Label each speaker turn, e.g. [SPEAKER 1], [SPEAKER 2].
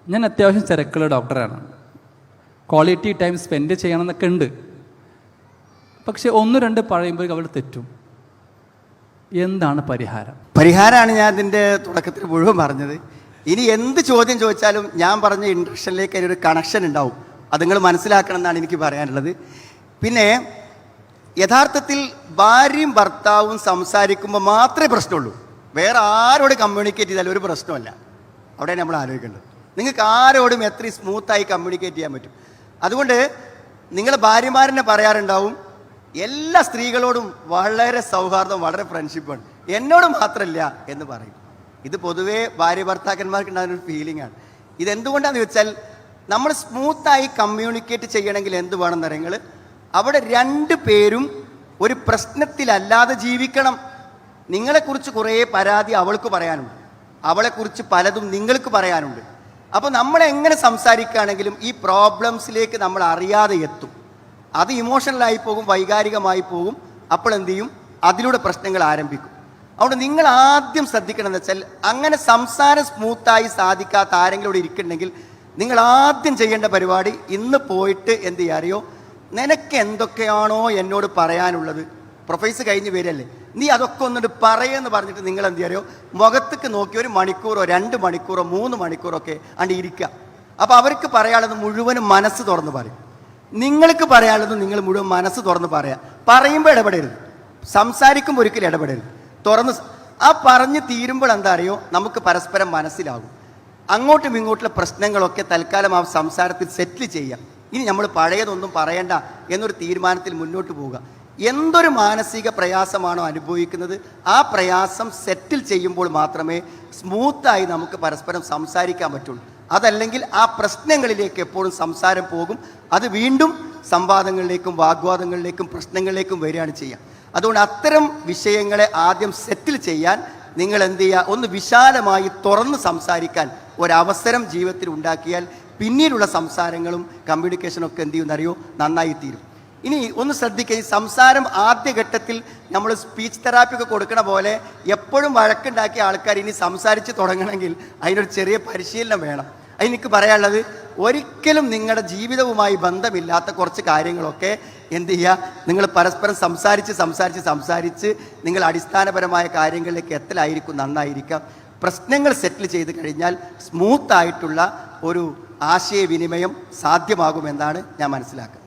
[SPEAKER 1] ഞാൻ അത്യാവശ്യം തിരക്കുള്ള ഡോക്ടറാണ്, ക്വാളിറ്റി ടൈം സ്പെൻഡ് ചെയ്യണമെന്നൊക്കെ ഉണ്ട്. പക്ഷെ ഒന്ന് രണ്ട് പറയുമ്പോഴേക്കും അവൾ തെറ്റും. എന്താണ് പരിഹാരം?
[SPEAKER 2] പരിഹാരമാണ് ഞാൻ ഇതിൻ്റെ തുടക്കത്തിൽ മുഴുവൻ പറഞ്ഞത്. ഇനി എന്ത് ചോദ്യം ചോദിച്ചാലും ഞാൻ പറഞ്ഞ ഇൻട്രക്ഷനിലേക്ക് അതിനൊരു കണക്ഷൻ ഉണ്ടാവും. അത് നിങ്ങൾ മനസ്സിലാക്കണം എന്നാണ് എനിക്ക് പറയാനുള്ളത്. പിന്നെ യഥാർത്ഥത്തിൽ ഭാര്യയും ഭർത്താവും സംസാരിക്കുമ്പോൾ മാത്രമേ പ്രശ്നമുള്ളൂ. വേറെ ആരോട് കമ്മ്യൂണിക്കേറ്റ് ചെയ്താലും ഒരു പ്രശ്നമല്ല. അവിടെ നമ്മൾ ആലോചിക്കേണ്ടത്, നിങ്ങൾക്ക് ആരോടും എത്രയും സ്മൂത്തായി കമ്മ്യൂണിക്കേറ്റ് ചെയ്യാൻ പറ്റും. അതുകൊണ്ട് നിങ്ങൾ ഭാര്യമാരെന്നെ പറയാറുണ്ടാവും, എല്ലാ സ്ത്രീകളോടും വളരെ സൗഹാർദ്ദം, വളരെ ഫ്രണ്ട്ഷിപ്പാണ്, എന്നോട് മാത്രമല്ല എന്ന് പറയും. ഇത് പൊതുവേ ഭാര്യ ഭർത്താക്കന്മാർക്ക് ഉണ്ടാകുന്ന ഒരു ഫീലിംഗ് ആണ്. ഇതെന്തുകൊണ്ടാണെന്ന് വെച്ചാൽ, നമ്മൾ സ്മൂത്തായി കമ്മ്യൂണിക്കേറ്റ് ചെയ്യണമെങ്കിൽ എന്ത് വേണമെന്ന് അറിയുങ്ങൾ, അവിടെ രണ്ട് പേരും ഒരു പ്രശ്നത്തിലല്ലാതെ ജീവിക്കണം. നിങ്ങളെക്കുറിച്ച് കുറേ പരാതി അവൾക്ക് പറയാനുണ്ട്, അവളെക്കുറിച്ച് പലതും നിങ്ങൾക്ക് പറയാനുണ്ട്. അപ്പോൾ നമ്മൾ എങ്ങനെ സംസാരിക്കുകയാണെങ്കിലും ഈ പ്രോബ്ലംസിലേക്ക് നമ്മൾ അറിയാതെ എത്തും. അത് ഇമോഷണലായി പോകും, വൈകാരികമായി പോകും. അപ്പോൾ എന്ത് ചെയ്യും? അതിലൂടെ പ്രശ്നങ്ങൾ ആരംഭിക്കും. അതുകൊണ്ട് നിങ്ങൾ ആദ്യം ശ്രദ്ധിക്കണം എന്ന് വെച്ചാൽ, അങ്ങനെ സംസാരം സ്മൂത്തായി സാധിക്കാത്ത ആരെങ്കിലും ഇരിക്കുന്നുണ്ടെങ്കിൽ നിങ്ങൾ ആദ്യം ചെയ്യേണ്ട പരിപാടി, ഇന്ന് പോയിട്ട് എന്ത് ചെയ്യുക അറിയോ, നിനക്ക് എന്തൊക്കെയാണോ എന്നോട് പറയാനുള്ളത്, പ്രൊഫൈസ് കഴിഞ്ഞ് വരല്ലേ, നീ അതൊക്കെ ഒന്നിട്ട് പറയുമെന്ന് പറഞ്ഞിട്ട് നിങ്ങൾ എന്ത് അറിയോ, മുഖത്തേക്ക് നോക്കി 1 മണിക്കൂറോ 2 മണിക്കൂറോ 3 മണിക്കൂറോ ഒക്കെ അണ്ട് ഇരിക്കുക. അപ്പോൾ അവർക്ക് പറയാനുള്ളത് മുഴുവനും മനസ്സ് തുറന്ന് പറയും. നിങ്ങൾക്ക് പറയാനുള്ളത് നിങ്ങൾ മുഴുവൻ മനസ്സ് തുറന്ന് പറയാം. പറയുമ്പോൾ ഇടപെടരുത്, സംസാരിക്കുമ്പോൾ ഒരിക്കലും ഇടപെടരുത്. തുറന്ന് ആ പറഞ്ഞ് തീരുമ്പോൾ എന്താ അറിയോ, നമുക്ക് പരസ്പരം മനസ്സിലാകും. അങ്ങോട്ടും ഇങ്ങോട്ടുള്ള പ്രശ്നങ്ങളൊക്കെ തൽക്കാലം ആ സംസാരത്തിൽ സെറ്റിൽ ചെയ്യാം. ഇനി നമ്മൾ പഴയതൊന്നും പറയണ്ട എന്നൊരു തീരുമാനത്തിൽ മുന്നോട്ട് പോവുക. എന്തൊരു മാനസിക പ്രയാസമാണോ അനുഭവിക്കുന്നത്, ആ പ്രയാസം സെറ്റിൽ ചെയ്യുമ്പോൾ മാത്രമേ സ്മൂത്തായി നമുക്ക് പരസ്പരം സംസാരിക്കാൻ പറ്റുള്ളൂ. അതല്ലെങ്കിൽ ആ പ്രശ്നങ്ങളിലേക്ക് എപ്പോഴും സംസാരം പോകും. അത് വീണ്ടും സംവാദങ്ങളിലേക്കും വാഗ്വാദങ്ങളിലേക്കും പ്രശ്നങ്ങളിലേക്കും വരികയാണ് ചെയ്യുക. അതുകൊണ്ട് അത്തരം വിഷയങ്ങളെ ആദ്യം സെറ്റിൽ ചെയ്യാൻ നിങ്ങൾ എന്ത് ചെയ്യുക, ഒന്ന് വിശാലമായി തുറന്ന് സംസാരിക്കാൻ ഒരവസരം ജീവിതത്തിൽ ഉണ്ടാക്കിയാൽ പിന്നീടുള്ള സംസാരങ്ങളും കമ്മ്യൂണിക്കേഷനും ഒക്കെ എന്ത് ചെയ്യുമെന്നറിയോ, നന്നായി തീരും. ഇനി ഒന്ന് ശ്രദ്ധിക്കുക, ഈ സംസാരം ആദ്യഘട്ടത്തിൽ നമ്മൾ സ്പീച്ച് തെറാപ്പി ഒക്കെ കൊടുക്കണ പോലെ എപ്പോഴും വഴക്കുണ്ടാക്കിയ ആൾക്കാർ ഇനി സംസാരിച്ച് തുടങ്ങണമെങ്കിൽ അതിനൊരു ചെറിയ പരിശീലനം വേണം. അതിനെനിക്ക് പറയാനുള്ളത്, ഒരിക്കലും നിങ്ങളുടെ ജീവിതവുമായി ബന്ധമില്ലാത്ത കുറച്ച് കാര്യങ്ങളൊക്കെ എന്ത് ചെയ്യുക, നിങ്ങൾ പരസ്പരം സംസാരിച്ച് നിങ്ങൾ അടിസ്ഥാനപരമായ കാര്യങ്ങളിലേക്ക് എത്തലായിരിക്കും നന്നായിരിക്കാം. പ്രശ്നങ്ങൾ സെറ്റിൽ ചെയ്ത് കഴിഞ്ഞാൽ സ്മൂത്തായിട്ടുള്ള ഒരു ആശയവിനിമയം സാധ്യമാകുമെന്നാണ് ഞാൻ മനസ്സിലാക്കുന്നത്.